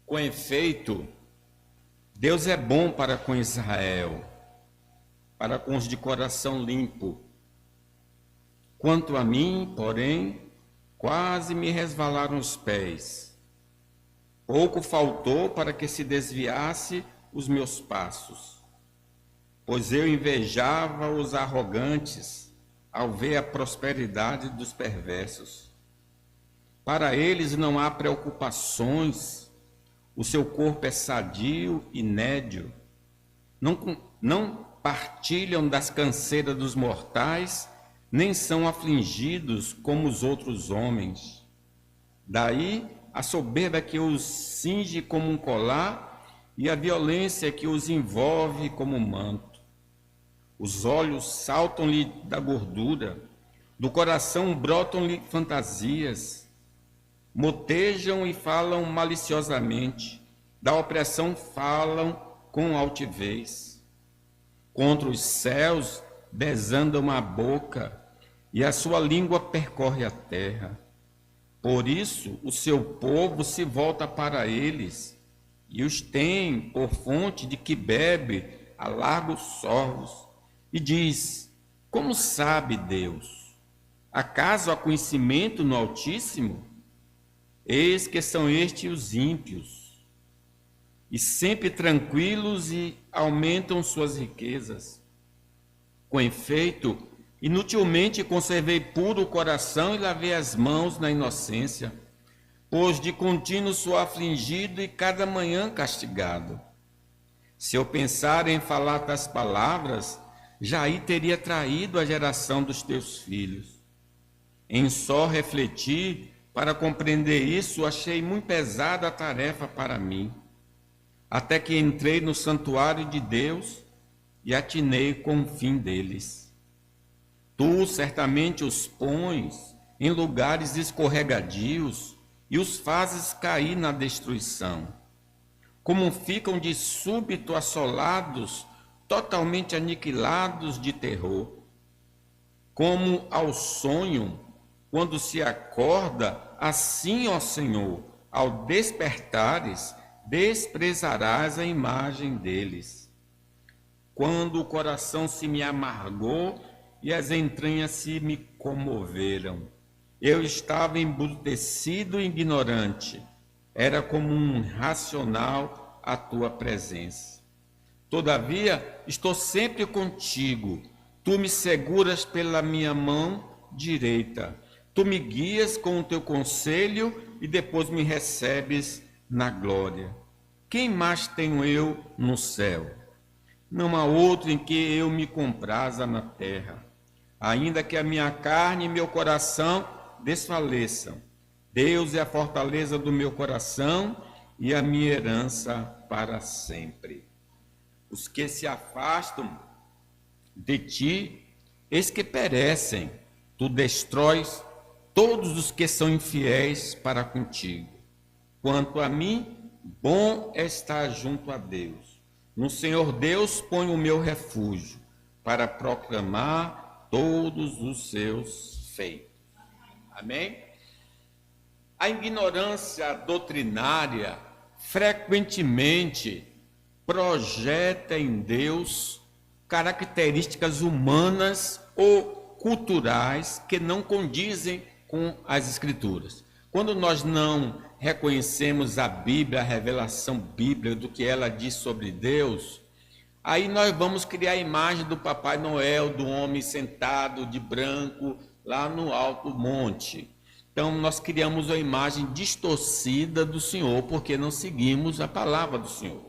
Com efeito, Deus é bom para com Israel, para com os de coração limpo. Quanto a mim, porém, quase me resvalaram os pés. Pouco faltou para que se desviasse os meus passos, pois eu invejava os arrogantes ao ver a prosperidade dos perversos. Para eles não há preocupações, o seu corpo é sadio e nédio. Não partilham das canseiras dos mortais, nem são afligidos como os outros homens. Daí a soberba que os cinge como um colar e a violência que os envolve como um manto. Os olhos saltam-lhe da gordura, do coração brotam-lhe fantasias. Motejam e falam maliciosamente, da opressão falam com altivez. Contra os céus desandam a boca, e a sua língua percorre a terra. Por isso o seu povo se volta para eles, e os tem por fonte de que bebe a largos sorvos, e diz: como sabe Deus? Acaso há conhecimento no Altíssimo? Eis que são estes os ímpios, e sempre tranquilos e aumentam suas riquezas. Com efeito, inutilmente conservei puro o coração e lavei as mãos na inocência, pois de contínuo sou afligido e cada manhã castigado. Se eu pensar em falar tais palavras, já aí teria traído a geração dos teus filhos. Em só refletir, para compreender isso, achei muito pesada a tarefa para mim, até que entrei no santuário de Deus e atinei com o fim deles. Tu certamente os pões em lugares escorregadios e os fazes cair na destruição. Como ficam de súbito assolados, totalmente aniquilados de terror. Como ao sonho, quando se acorda, assim, ó Senhor, ao despertares, desprezarás a imagem deles. Quando o coração se me amargou e as entranhas se me comoveram, eu estava embrutecido e ignorante, era como um racional à tua presença. Todavia, estou sempre contigo, tu me seguras pela minha mão direita, tu me guias com o teu conselho e depois me recebes na glória. Quem mais tenho eu no céu? Não há outro em que eu me compraza na terra. Ainda que a minha carne e meu coração desfaleçam, Deus é a fortaleza do meu coração e a minha herança para sempre. Os que se afastam de ti, eis que perecem, tu destróis todos os que são infiéis para contigo. Quanto a mim, bom é estar junto a Deus. No Senhor Deus ponho o meu refúgio, para proclamar todos os seus feitos. Amém? A ignorância doutrinária frequentemente projeta em Deus características humanas ou culturais que não condizem com as Escrituras. Quando nós não reconhecemos a Bíblia, a revelação bíblica do que ela diz sobre Deus, aí nós vamos criar a imagem do Papai Noel, do homem sentado de branco lá no alto monte. Então nós criamos a imagem distorcida do Senhor, porque não seguimos a palavra do Senhor.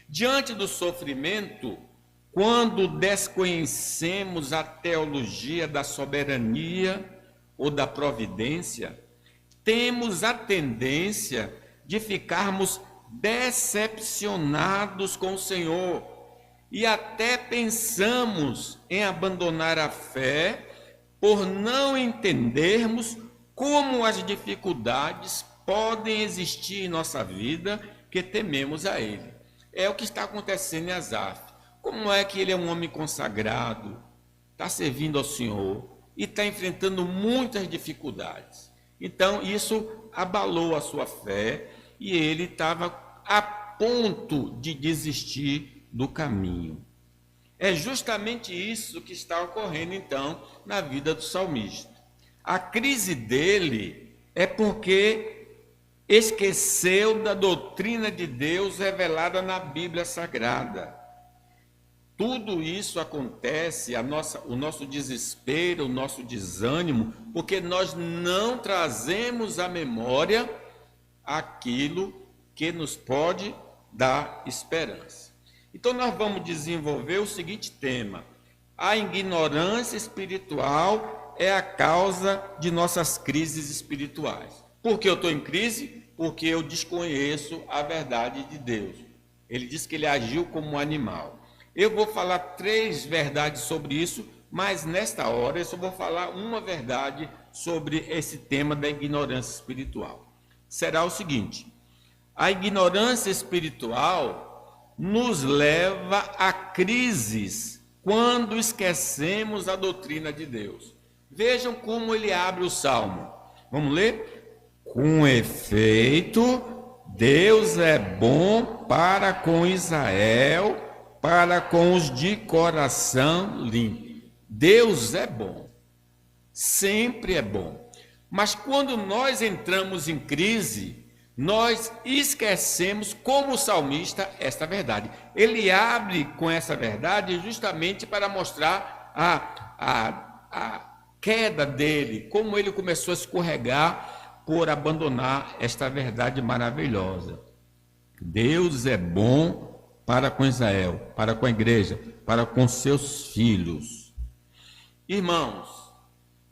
Diante do sofrimento, quando desconhecemos a teologia da soberania ou da providência, temos a tendência de ficarmos decepcionados com o Senhor e até pensamos em abandonar a fé por não entendermos como as dificuldades podem existir em nossa vida que tememos a Ele. É o que está acontecendo em Asaf. Como é que ele é um homem consagrado, está servindo ao Senhor e está enfrentando muitas dificuldades. Então, isso abalou a sua fé e ele estava a ponto de desistir do caminho. É justamente isso que está ocorrendo, então, na vida do salmista. A crise dele é porque esqueceu da doutrina de Deus revelada na Bíblia Sagrada. Tudo isso acontece, o nosso desespero, o nosso desânimo, porque nós não trazemos à memória aquilo que nos pode dar esperança. Então nós vamos desenvolver o seguinte tema: a ignorância espiritual é a causa de nossas crises espirituais. Por que eu estou em crise? Porque eu desconheço a verdade de Deus. Ele diz que ele agiu como um animal. Eu vou falar 3 verdades sobre isso, mas nesta hora eu só vou falar uma verdade sobre esse tema da ignorância espiritual. Será o seguinte: a ignorância espiritual nos leva a crises quando esquecemos a doutrina de Deus. Vejam como ele abre o Salmo. Vamos ler? Com efeito, Deus é bom para com Israel, para com os de coração limpo. Deus é bom, sempre é bom. Mas quando nós entramos em crise, nós esquecemos, como o salmista, esta verdade. Ele abre com essa verdade justamente para mostrar a queda dele, como ele começou a escorregar por abandonar esta verdade maravilhosa. Deus é bom para com Israel, para com a igreja, para com seus filhos. Irmãos,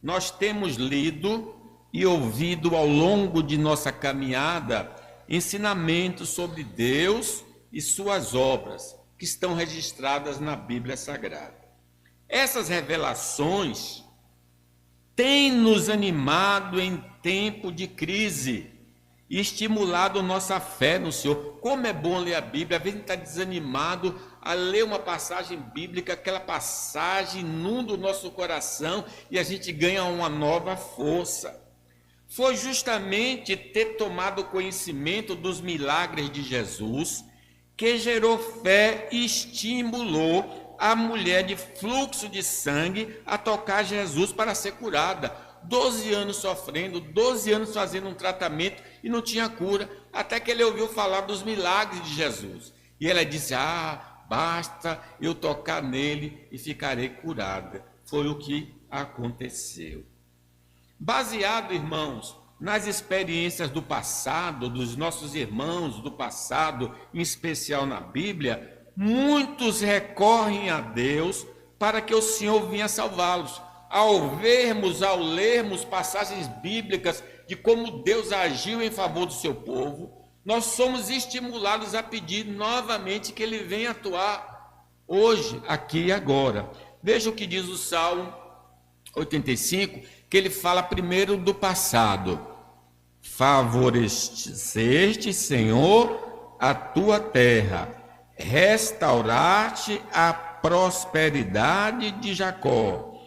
nós temos lido e ouvido ao longo de nossa caminhada ensinamentos sobre Deus e suas obras, que estão registradas na Bíblia Sagrada. Essas revelações têm nos animado em tempo de crise e estimulado nossa fé no Senhor. Como é bom ler a Bíblia. Às vezes a gente está desanimado a ler uma passagem bíblica, aquela passagem inunda o nosso coração e a gente ganha uma nova força. Foi justamente ter tomado conhecimento dos milagres de Jesus que gerou fé e estimulou a mulher de fluxo de sangue a tocar Jesus para ser curada. 12 anos sofrendo, 12 anos fazendo um tratamento e não tinha cura, até que ele ouviu falar dos milagres de Jesus. E ela disse: basta eu tocar nele e ficarei curada. Foi o que aconteceu. Baseado, irmãos, nas experiências do passado, dos nossos irmãos do passado, em especial na Bíblia, muitos recorrem a Deus para que o Senhor venha salvá-los. Ao lermos passagens bíblicas de como Deus agiu em favor do seu povo, nós somos estimulados a pedir novamente que Ele venha atuar hoje, aqui e agora. Veja o que diz o Salmo 85, que ele fala primeiro do passado. Favoreceste, Senhor, a tua terra, restauraste a prosperidade de Jacó,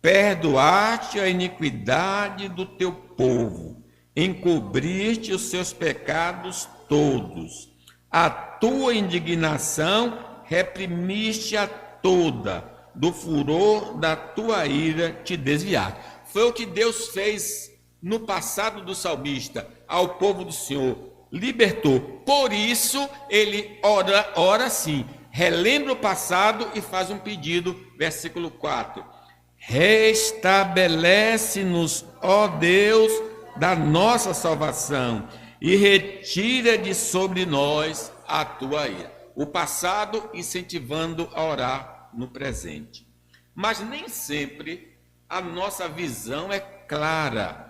perdoaste a iniquidade do teu povo, encobriste os seus pecados todos, a tua indignação reprimiste a toda, do furor da tua ira te desviaste. Foi o que Deus fez no passado do salmista ao povo do Senhor, libertou. Por isso ele ora assim, relembra o passado e faz um pedido, versículo 4. Restabelece-nos, ó Deus, da nossa salvação, e retira de sobre nós a tua ira. O passado incentivando a orar no presente. Mas nem sempre a nossa visão é clara.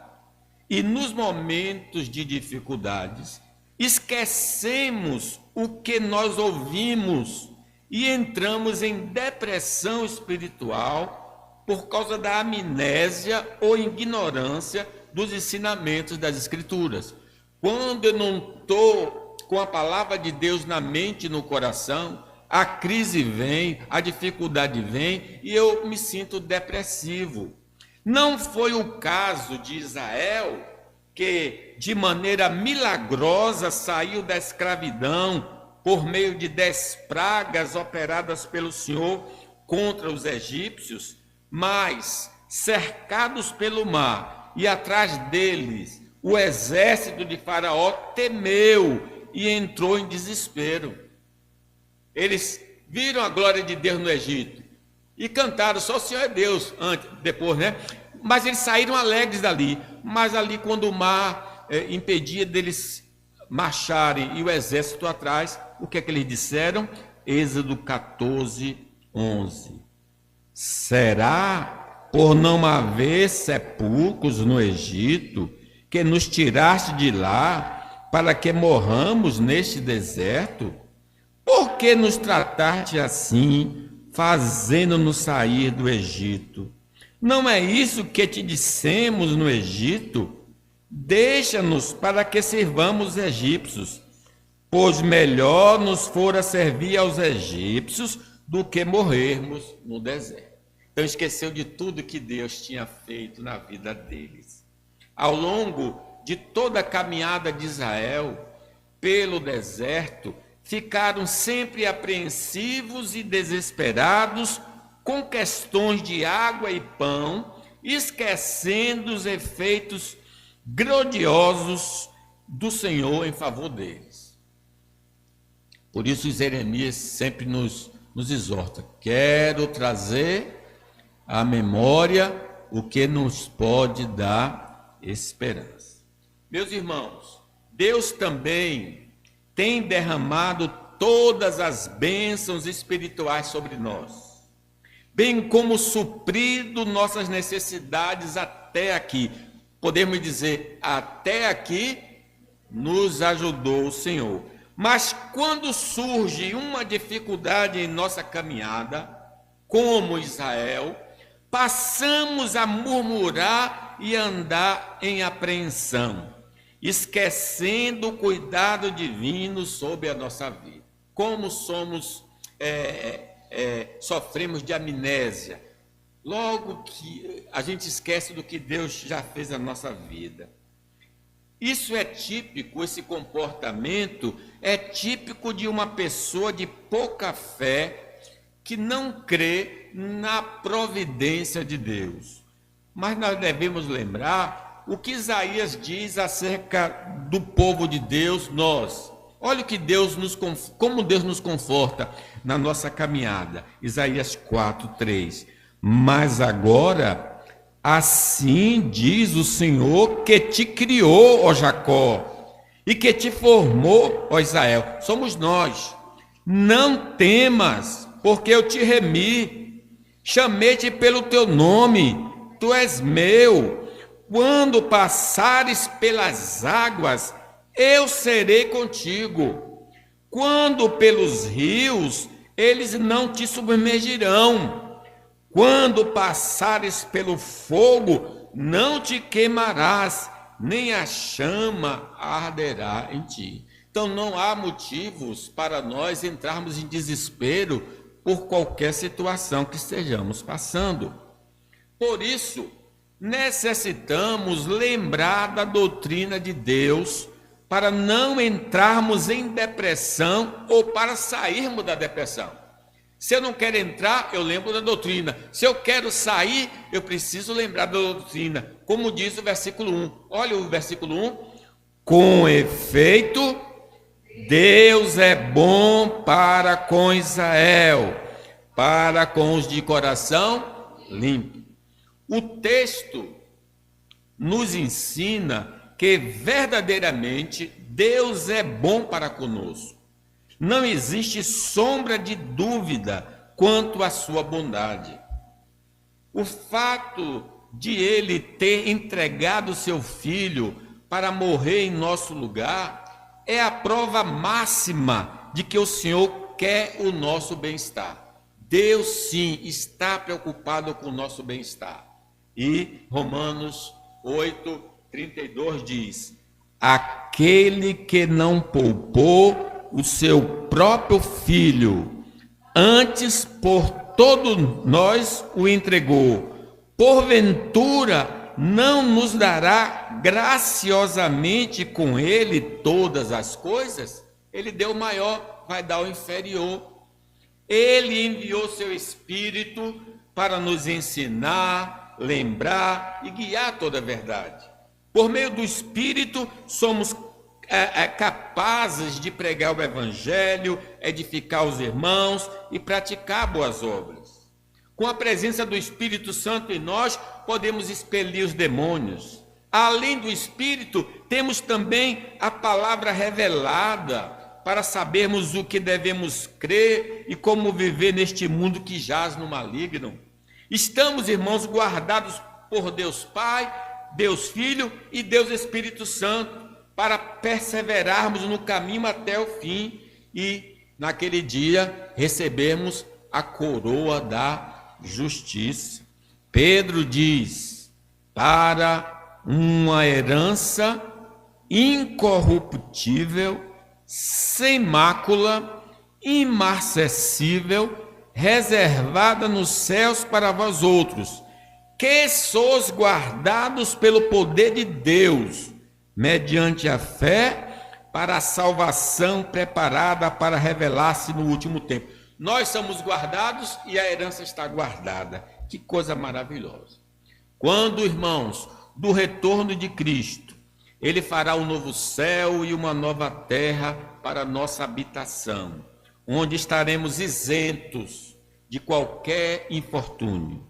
E nos momentos de dificuldades, esquecemos o que nós ouvimos e entramos em depressão espiritual por causa da amnésia ou ignorância dos ensinamentos das Escrituras. Quando eu não estou com a palavra de Deus na mente e no coração, a crise vem, a dificuldade vem e eu me sinto depressivo. Não foi o caso de Israel, que de maneira milagrosa saiu da escravidão por meio de 10 pragas operadas pelo Senhor contra os egípcios, mas cercados pelo mar e atrás deles o exército de Faraó temeu e entrou em desespero. Eles viram a glória de Deus no Egito e cantaram, só o Senhor é Deus, depois, né? Mas eles saíram alegres dali. Mas ali, quando o mar impedia deles marcharem e o exército atrás, o que é que eles disseram? Êxodo 14, 11. Será por não haver sepulcros no Egito que nos tiraste de lá para que morramos neste deserto? Por que nos trataste assim, fazendo-nos sair do Egito? Não é isso que te dissemos no Egito? Deixa-nos para que sirvamos os egípcios, pois melhor nos fora servir aos egípcios do que morrermos no deserto. Então esqueceu de tudo que Deus tinha feito na vida deles. Ao longo de toda a caminhada de Israel pelo deserto, ficaram sempre apreensivos e desesperados com questões de água e pão, esquecendo os efeitos grandiosos do Senhor em favor deles. Por isso Jeremias sempre nos exorta: quero trazer à memória o que nos pode dar esperança. Meus irmãos, Deus também tem derramado todas as bênçãos espirituais sobre nós, bem como suprido nossas necessidades até aqui. Podemos dizer, até aqui nos ajudou o Senhor. Mas quando surge uma dificuldade em nossa caminhada, como Israel, passamos a murmurar e andar em apreensão, esquecendo o cuidado divino sobre a nossa vida. Como sofremos de amnésia, logo que a gente esquece do que Deus já fez na nossa vida. Isso é típico, esse comportamento é típico de uma pessoa de pouca fé que não crê na providência de Deus. Mas nós devemos lembrar o que Isaías diz acerca do povo de Deus, nós. Olha o que como Deus nos conforta na nossa caminhada. Isaías 4:3. Mas agora, assim diz o Senhor que te criou, ó Jacó, e que te formou, ó Israel. Somos nós. Não temas, porque eu te remi, chamei-te pelo teu nome, tu és meu. Quando passares pelas águas, eu serei contigo. Quando pelos rios, eles não te submergirão. Quando passares pelo fogo, não te queimarás, nem a chama arderá em ti. Então não há motivos para nós entrarmos em desespero por qualquer situação que estejamos passando. Por isso, necessitamos lembrar da doutrina de Deus para não entrarmos em depressão ou para sairmos da depressão. Se eu não quero entrar, eu lembro da doutrina. Se eu quero sair, eu preciso lembrar da doutrina. Como diz o versículo 1. Olha o versículo 1. Com efeito, Deus é bom para com Israel, para com os de coração limpo. O texto nos ensina que verdadeiramente Deus é bom para conosco. Não existe sombra de dúvida quanto à sua bondade. O fato de ele ter entregado seu filho para morrer em nosso lugar é a prova máxima de que o Senhor quer o nosso bem-estar. Deus sim está preocupado com o nosso bem-estar. E Romanos 8:32 diz: aquele que não poupou o seu próprio filho, antes por todos nós o entregou, porventura não nos dará graciosamente com ele todas as coisas? Ele deu o maior, vai dar o inferior. Ele enviou seu Espírito para nos ensinar, lembrar e guiar toda a verdade. Por meio do Espírito, somos capazes de pregar o Evangelho, edificar os irmãos e praticar boas obras. Com a presença do Espírito Santo em nós, podemos expelir os demônios. Além do Espírito, temos também a palavra revelada para sabermos o que devemos crer e como viver neste mundo que jaz no maligno. Estamos, irmãos, guardados por Deus Pai, Deus Filho e Deus Espírito Santo, para perseverarmos no caminho até o fim e, naquele dia, recebermos a coroa da justiça. Pedro diz, para uma herança incorruptível, sem mácula, imarcessível, reservada nos céus para vós outros, que sois guardados pelo poder de Deus, mediante a fé, para a salvação preparada para revelar-se no último tempo. Nós somos guardados e a herança está guardada. Que coisa maravilhosa. Quando, irmãos, do retorno de Cristo, Ele fará um novo céu e uma nova terra para nossa habitação, onde estaremos isentos de qualquer infortúnio.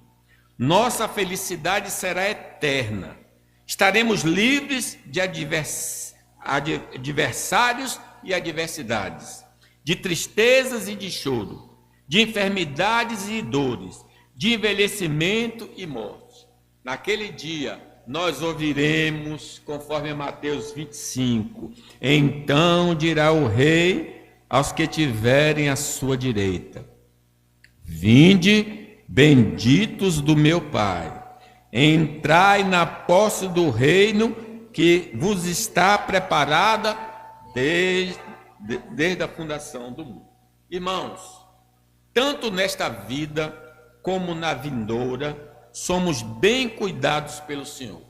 Nossa felicidade será eterna. Estaremos livres de adversários e adversidades, de tristezas e de choro, de enfermidades e dores, de envelhecimento e morte. Naquele dia, nós ouviremos, conforme Mateus 25, então dirá o Rei aos que tiverem à sua direita, vinde, benditos do meu Pai, entrai na posse do reino que vos está preparada desde a fundação do mundo. Irmãos, tanto nesta vida como na vindoura, somos bem cuidados pelo Senhor.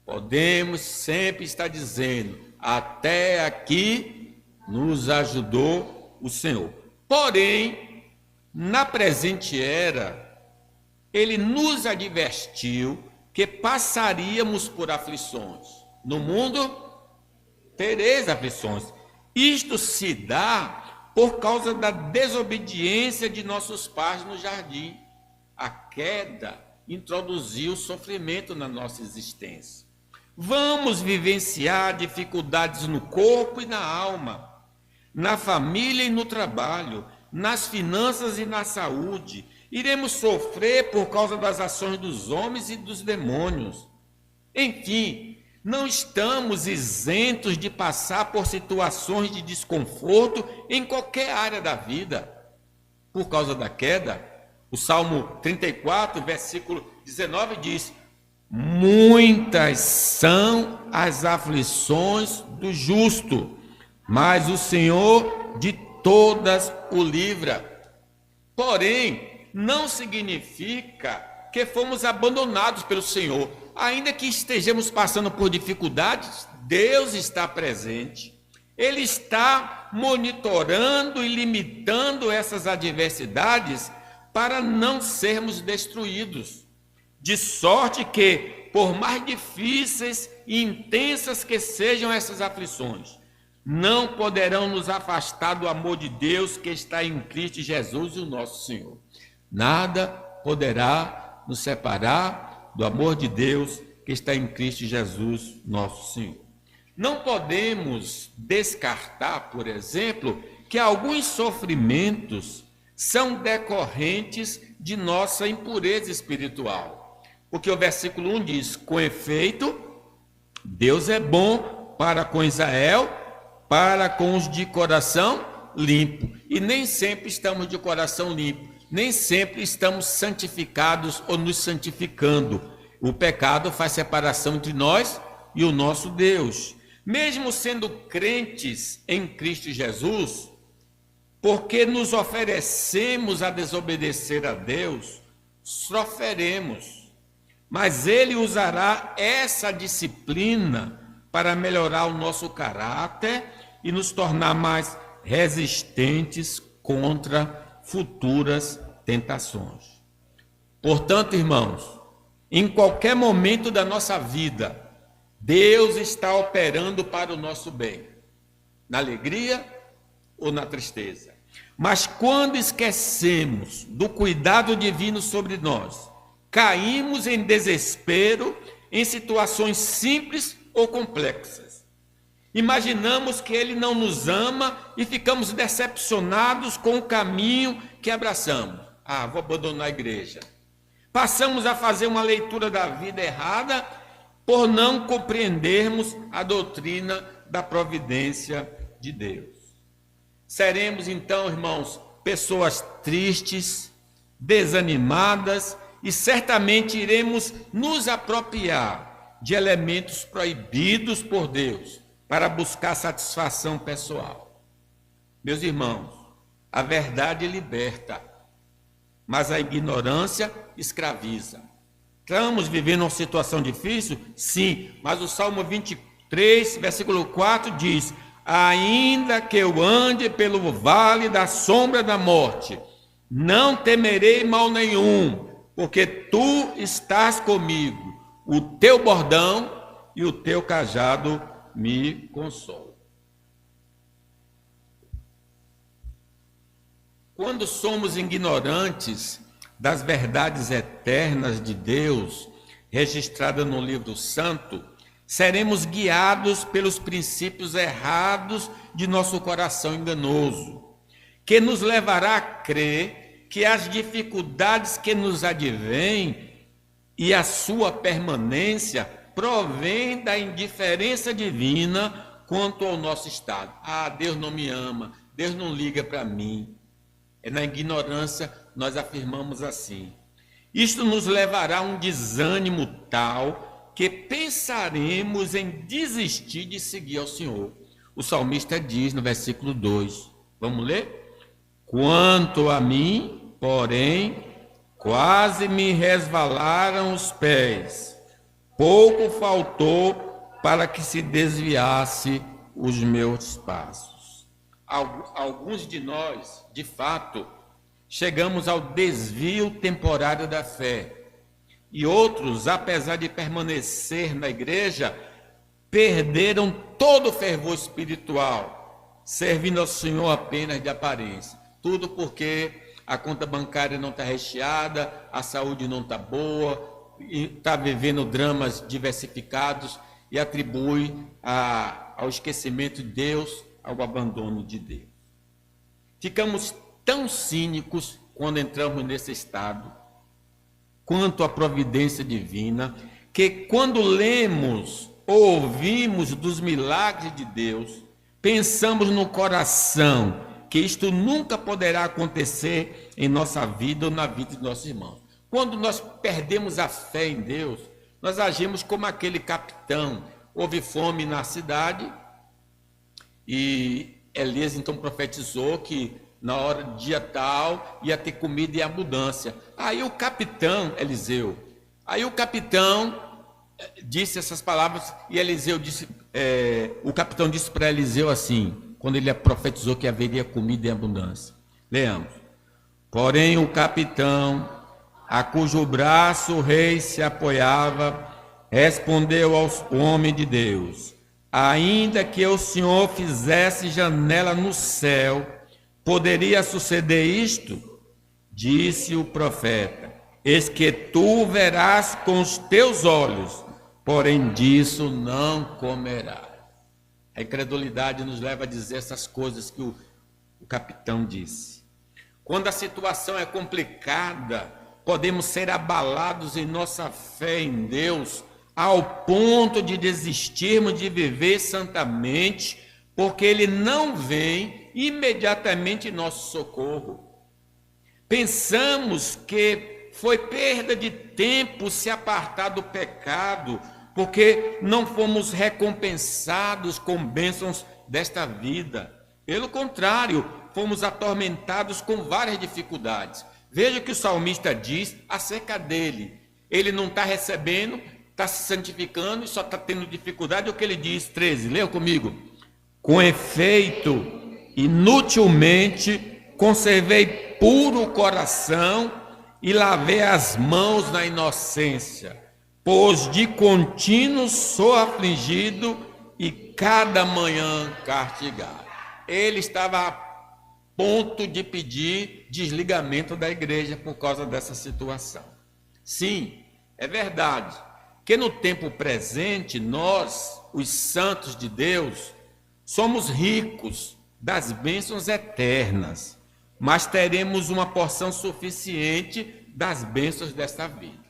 Podemos sempre estar dizendo, até aqui nos ajudou o Senhor. Porém, na presente era, Ele nos advertiu que passaríamos por aflições. No mundo, tereis aflições. Isto se dá por causa da desobediência de nossos pais no jardim. A queda introduziu sofrimento na nossa existência. Vamos vivenciar dificuldades no corpo e na alma, na família e no trabalho, nas finanças e na saúde. Iremos sofrer por causa das ações dos homens e dos demônios. Enfim, não estamos isentos de passar por situações de desconforto em qualquer área da vida. Por causa da queda, o Salmo 34, versículo 19 diz, muitas são as aflições do justo, mas o Senhor de todas o livra. Porém, não significa que fomos abandonados pelo Senhor. Ainda que estejamos passando por dificuldades, Deus está presente. Ele está monitorando e limitando essas adversidades para não sermos destruídos. De sorte que, por mais difíceis e intensas que sejam essas aflições, não poderão nos afastar do amor de Deus que está em Cristo Jesus, o nosso Senhor. Nada poderá nos separar do amor de Deus que está em Cristo Jesus, nosso Senhor. Não podemos descartar, por exemplo, que alguns sofrimentos são decorrentes de nossa impureza espiritual. Porque o versículo 1 diz, com efeito, Deus é bom para com Israel, para com os de coração limpo. E nem sempre estamos de coração limpo, nem sempre estamos santificados ou nos santificando. O pecado faz separação entre nós e o nosso Deus. Mesmo sendo crentes em Cristo Jesus, porque nos oferecemos a desobedecer a Deus, sofreremos. mas Ele usará essa disciplina para melhorar o nosso caráter e nos tornar mais resistentes contra futuras tentações. Portanto, irmãos, em qualquer momento da nossa vida, Deus está operando para o nosso bem, na alegria ou na tristeza. Mas quando esquecemos do cuidado divino sobre nós, caímos em desespero em situações simples ou complexas. Imaginamos que Ele não nos ama e ficamos decepcionados com o caminho que abraçamos. Vou abandonar a igreja. Passamos a fazer uma leitura da vida errada por não compreendermos a doutrina da providência de Deus. Seremos então, irmãos, pessoas tristes, desanimadas e certamente iremos nos apropriar de elementos proibidos por Deus para buscar satisfação pessoal. Meus irmãos, a verdade liberta, mas a ignorância escraviza. Estamos vivendo uma situação difícil? Sim, mas o Salmo 23, versículo 4 diz: ainda que eu ande pelo vale da sombra da morte, não temerei mal nenhum, porque tu estás comigo, o teu bordão e o teu cajado me consolam. Quando somos ignorantes das verdades eternas de Deus, registradas no livro santo, seremos guiados pelos princípios errados de nosso coração enganoso, que nos levará a crer que as dificuldades que nos advêm e a sua permanência provém da indiferença divina quanto ao nosso estado. Deus não me ama, Deus não liga para mim. Na ignorância nós afirmamos assim. Isto nos levará a um desânimo tal que pensaremos em desistir de seguir ao Senhor. O salmista diz no versículo 2, vamos ler? Quanto a mim, porém, quase me resvalaram os pés, pouco faltou para que se desviasse os meus passos. Alguns de nós, de fato, chegamos ao desvio temporário da fé. E outros, apesar de permanecer na igreja, perderam todo o fervor espiritual, servindo ao Senhor apenas de aparência. Tudo porque a conta bancária não está recheada, a saúde não está boa, está vivendo dramas diversificados e atribui ao esquecimento de Deus, ao abandono de Deus. Ficamos tão cínicos quando entramos nesse estado, quanto à providência divina, que quando lemos ou ouvimos dos milagres de Deus, pensamos no coração que isto nunca poderá acontecer em nossa vida ou na vida de nossos irmãos. Quando nós perdemos a fé em Deus, nós agimos como aquele capitão. Houve fome na cidade e Elias então profetizou que na hora do dia tal ia ter comida em abundância. Aí o capitão Eliseu, disse essas palavras e Eliseu disse, o capitão disse para Eliseu assim, quando ele profetizou que haveria comida em abundância. Leamos. Porém o capitão, a cujo braço o rei se apoiava, respondeu ao homem de Deus: ainda que o Senhor fizesse janela no céu, poderia suceder isto? Disse o profeta: eis que tu verás com os teus olhos, porém disso não comerás. A incredulidade nos leva a dizer essas coisas que o capitão disse. Quando a situação é complicada, podemos ser abalados em nossa fé em Deus, ao ponto de desistirmos de viver santamente, porque Ele não vem imediatamente em nosso socorro. Pensamos que foi perda de tempo se apartar do pecado, porque não fomos recompensados com bênçãos desta vida. Pelo contrário, fomos atormentados com várias dificuldades. Veja o que o salmista diz acerca dele. Ele não está recebendo, está se santificando e só está tendo dificuldade. É o que ele diz, 13, leia comigo. Com efeito, inutilmente, conservei puro o coração e lavei as mãos na inocência, pois de contínuo sou afligido e cada manhã castigado. Ele estava a ponto de pedir desligamento da igreja por causa dessa situação. Sim, é verdade que no tempo presente nós, os santos de Deus, somos ricos das bênçãos eternas, mas teremos uma porção suficiente das bênçãos desta vida.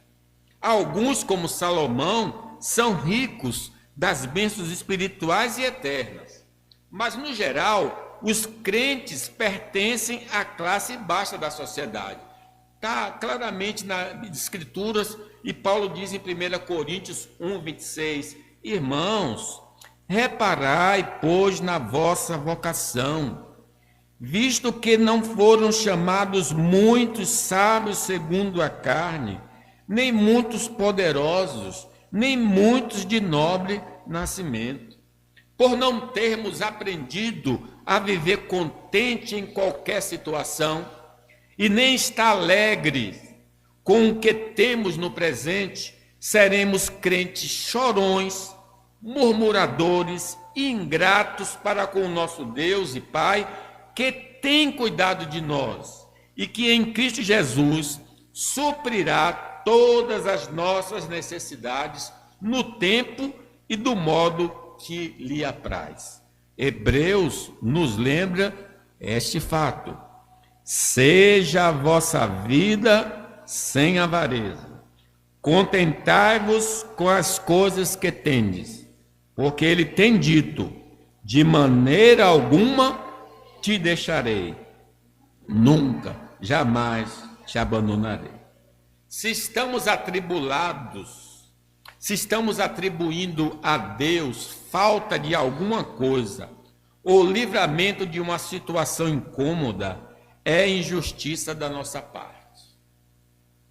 Alguns, como Salomão, são ricos das bênçãos espirituais e eternas, mas, no geral, os crentes pertencem à classe baixa da sociedade. Está claramente nas Escrituras, e Paulo diz em 1 Coríntios 1, 26, irmãos, reparai, pois, na vossa vocação, visto que não foram chamados muitos sábios segundo a carne, nem muitos poderosos, nem muitos de nobre nascimento, por não termos aprendido a viver contente em qualquer situação, e nem estar alegre com o que temos no presente, seremos crentes chorões, murmuradores e ingratos para com o nosso Deus e Pai, que tem cuidado de nós e que em Cristo Jesus suprirá todas as nossas necessidades no tempo e do modo que lhe apraz. Hebreus nos lembra este fato. Seja a vossa vida sem avareza. Contentai-vos com as coisas que tendes, porque ele tem dito, de maneira alguma te deixarei, nunca, jamais te abandonarei. Se estamos atribulados, se estamos atribuindo a Deus falta de alguma coisa, ou livramento de uma situação incômoda, é injustiça da nossa parte.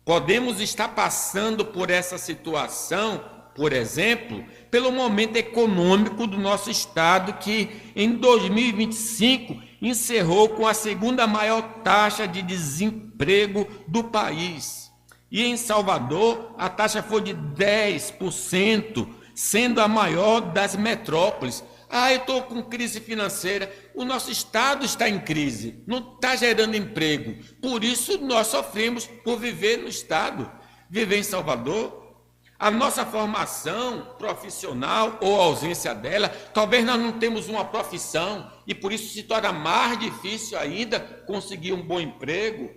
Podemos estar passando por essa situação, por exemplo, pelo momento econômico do nosso estado, que em 2025 encerrou com a segunda maior taxa de desemprego do país. E em Salvador, a taxa foi de 10%, sendo a maior das metrópoles. Eu estou com crise financeira. O nosso estado está em crise, não está gerando emprego. Por isso nós sofremos por viver no estado, viver em Salvador. A nossa formação profissional ou a ausência dela, talvez nós não temos uma profissão e por isso se torna mais difícil ainda conseguir um bom emprego.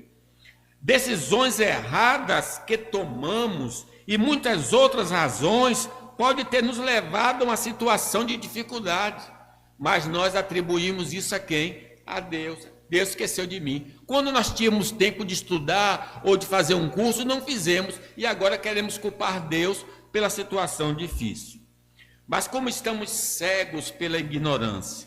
Decisões erradas que tomamos e muitas outras razões podem ter nos levado a uma situação de dificuldade, mas nós atribuímos isso a quem? A Deus. Deus esqueceu de mim. Quando nós tínhamos tempo de estudar ou de fazer um curso, não fizemos e agora queremos culpar Deus pela situação difícil. Mas como estamos cegos pela ignorância,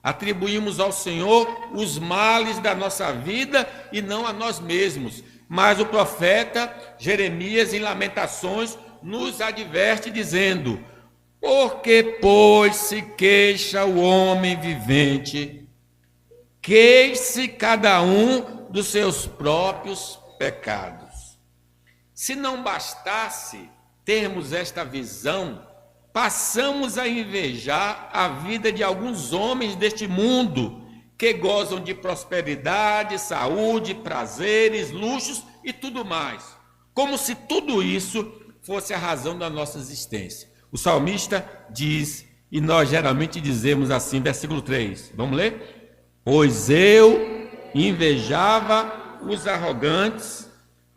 atribuímos ao Senhor os males da nossa vida e não a nós mesmos. Mas o profeta Jeremias, em Lamentações, nos adverte dizendo: porque, pois, se queixa o homem vivente, queixe cada um dos seus próprios pecados. Se não bastasse termos esta visão, passamos a invejar a vida de alguns homens deste mundo que gozam de prosperidade, saúde, prazeres, luxos e tudo mais, como se tudo isso fosse a razão da nossa existência. O salmista diz, e nós geralmente dizemos assim, versículo 3, vamos ler? Pois eu invejava os arrogantes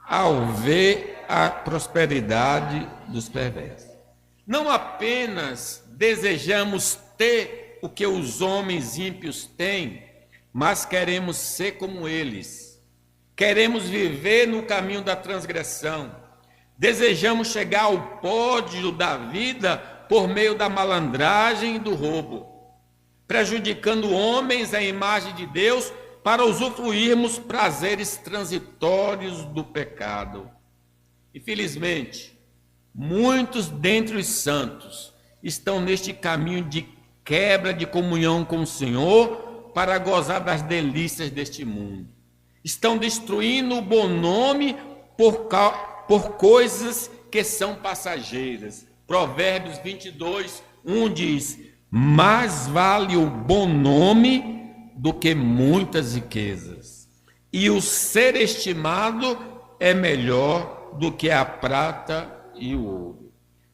ao ver a prosperidade dos perversos. Não apenas desejamos ter o que os homens ímpios têm, mas queremos ser como eles. Queremos viver no caminho da transgressão. Desejamos chegar ao pódio da vida por meio da malandragem e do roubo, prejudicando homens à imagem de Deus para usufruirmos prazeres transitórios do pecado. Infelizmente, muitos dentre os santos estão neste caminho de quebra de comunhão com o Senhor para gozar das delícias deste mundo. Estão destruindo o bom nome por coisas que são passageiras. Provérbios 22, 1 diz: mais vale o bom nome do que muitas riquezas, e o ser estimado é melhor do que a prata e o ouro.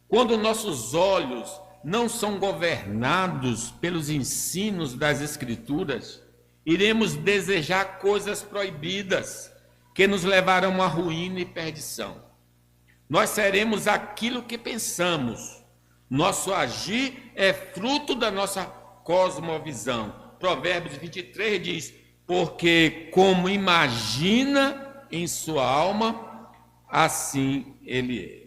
Quando nossos olhos não são governados pelos ensinos das Escrituras, iremos desejar coisas proibidas que nos levarão à ruína e perdição. Nós seremos aquilo que pensamos. Nosso agir é fruto da nossa cosmovisão. Provérbios 23 diz: porque como imagina em sua alma, assim ele é.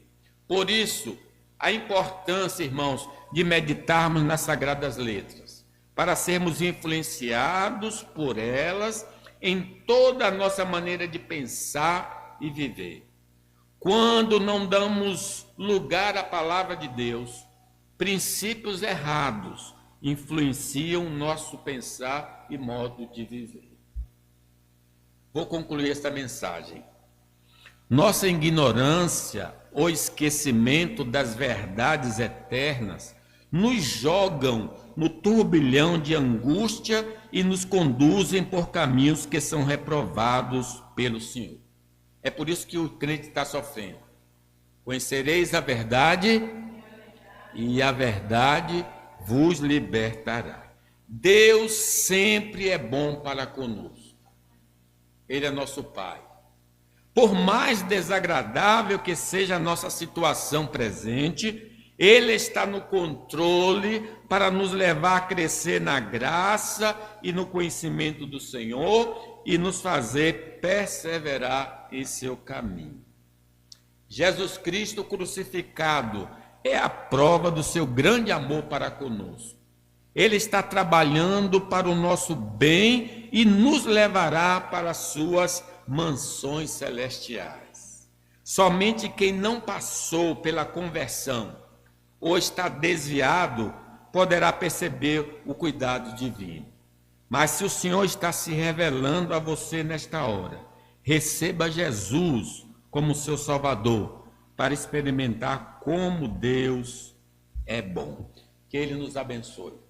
Por isso, a importância, irmãos, de meditarmos nas Sagradas Letras, para sermos influenciados por elas em toda a nossa maneira de pensar e viver. Quando não damos lugar à palavra de Deus, princípios errados influenciam nosso pensar e modo de viver. Vou concluir esta mensagem. Nossa ignorância ou esquecimento das verdades eternas nos jogam no turbilhão de angústia e nos conduzem por caminhos que são reprovados pelo Senhor. É por isso que o crente está sofrendo. Conhecereis a verdade e a verdade vos libertará. Deus sempre é bom para conosco. Ele é nosso Pai. Por mais desagradável que seja a nossa situação presente, Ele está no controle para nos levar a crescer na graça e no conhecimento do Senhor e nos fazer perseverar em seu caminho. Jesus Cristo crucificado é a prova do seu grande amor para conosco. Ele está trabalhando para o nosso bem e nos levará para as suas mansões celestiais. Somente quem não passou pela conversão ou está desviado poderá perceber o cuidado divino. Mas se o Senhor está se revelando a você nesta hora, receba Jesus como seu Salvador para experimentar como Deus é bom. Que Ele nos abençoe.